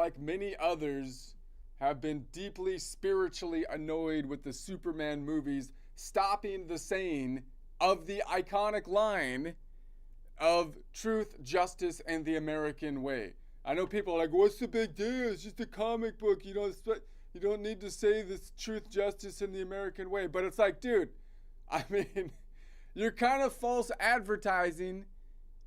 like many others, have been deeply spiritually annoyed with the Superman movies stopping the saying of the iconic line of truth, justice, and the American way. I know people are like, what's the big deal? It's just a comic book. You don't need to say this truth, justice, and the American way. But it's like, dude, I mean, you're kind of false advertising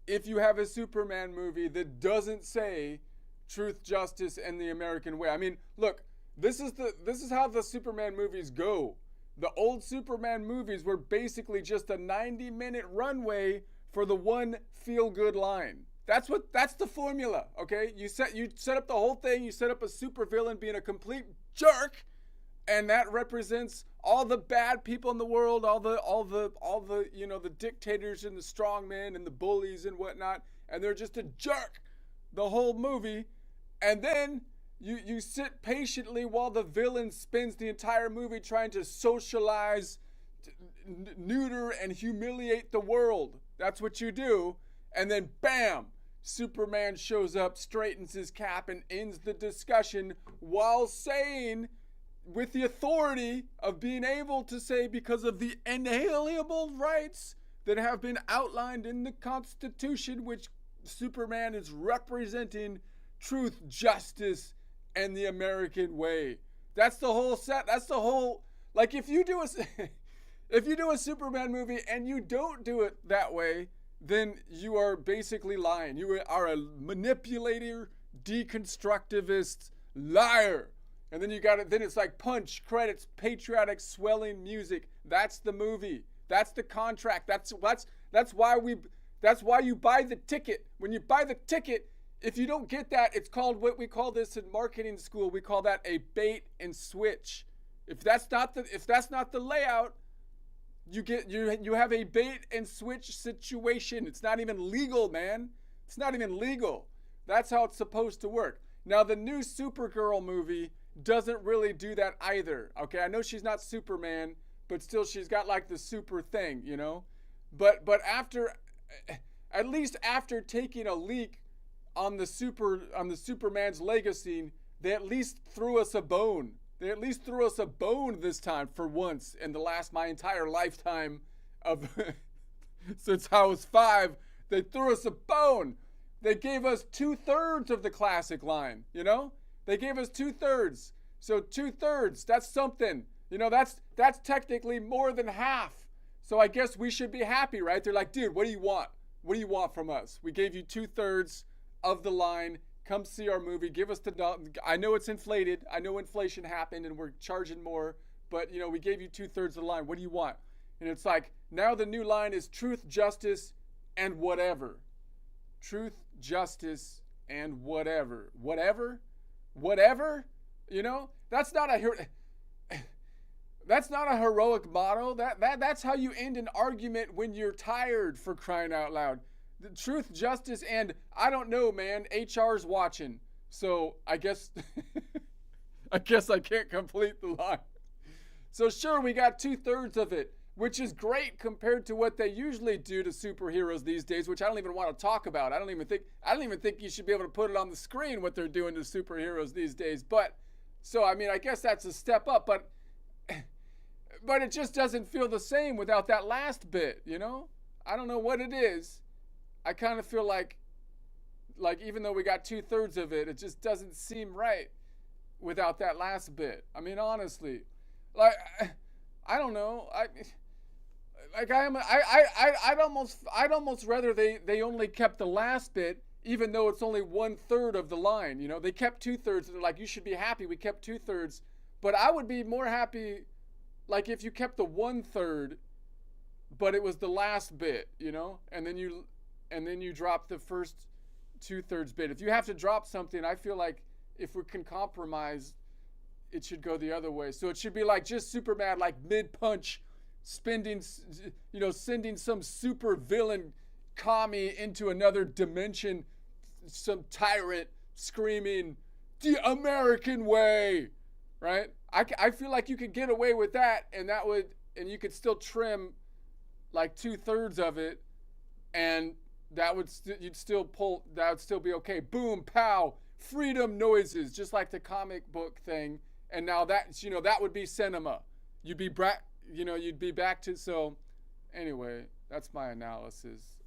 if you have a Superman movie that doesn't say truth, justice, and the American way. I mean, look, this is how the Superman movies go. The old Superman movies were basically just a 90-minute runway for the one feel-good line. That's the formula, okay? You set up the whole thing, you set up a supervillain being a complete jerk, and that represents all the bad people in the world, all the the dictators and the strongmen and the bullies and whatnot, and they're just a jerk the whole movie. And then you sit patiently while the villain spends the entire movie trying to socialize, neuter, and humiliate the world. That's what you do. And then bam, Superman shows up, straightens his cap, and ends the discussion while saying, with the authority of being able to say, because of the inalienable rights that have been outlined in the Constitution, which Superman is representing, truth, justice, and the American way. That's the whole set. That's the whole, like, if you do a Superman movie and you don't do it that way, then you are basically lying. You are a manipulator, deconstructivist liar. And then then it's like punch, credits, patriotic, swelling music. That's the movie. That's the contract. That's why you buy the ticket. When you buy the ticket, if you don't get that, it's called, what we call this in marketing school, we call that a bait and switch. If that's not the layout, you have a bait and switch situation. It's not even legal, man. It's not even legal. That's how it's supposed to work. Now, the new Supergirl movie doesn't really do that either. Okay, I know she's not Superman, but still she's got like the super thing, you know? But after, at least after taking a leak on the Superman's legacy, they at least threw us a bone. They at least threw us a bone this time, for once in my entire lifetime of since I was 5. They threw us a bone. They gave us 2/3 of the classic line, you know? They gave us 2/3. So 2/3, that's something. You know, that's technically more than half. So I guess we should be happy, right? They're like, dude, what do you want? What do you want from us? We gave you 2/3 of the line. Come see our movie. Give us I know it's inflated. I know inflation happened and we're charging more. But, you know, we gave you 2/3 of the line. What do you want? And it's like, now the new line is truth, justice, and whatever. Truth, justice, and whatever. Whatever? You know? That's not a heroic motto. That's how you end an argument when you're tired, for crying out loud. The truth, justice, and I don't know, man. HR's watching, so I guess I can't complete the line. So sure, we got 2/3 of it, which is great compared to what they usually do to superheroes these days, which I don't even want to talk about. I don't even think you should be able to put it on the screen what they're doing to superheroes these days. But so I mean, I guess that's a step up, but it just doesn't feel the same without that last bit, you know? I don't know what it is. I kind of feel like even though we got 2/3 of it, it just doesn't seem right without that last bit. I mean, honestly, like, I don't know. I'd almost rather they only kept the last bit, even though it's only 1/3 of the line. You know, they kept 2/3. And they're like, you should be happy. We kept 2/3. But I would be more happy, like, if you kept the 1/3, but it was the last bit, you know, and then you drop the first 2/3 bit. If you have to drop something, I feel like if we can compromise, it should go the other way. So it should be like just Superman, like mid-punch, sending some super villain commie into another dimension, some tyrant screaming, the American way, right? I feel like you could get away with that, and you could still trim like 2/3 of it, and that would still be okay. Boom, pow, freedom noises, just like the comic book thing. And now that, that would be cinema. You'd be back to, so anyway, that's my analysis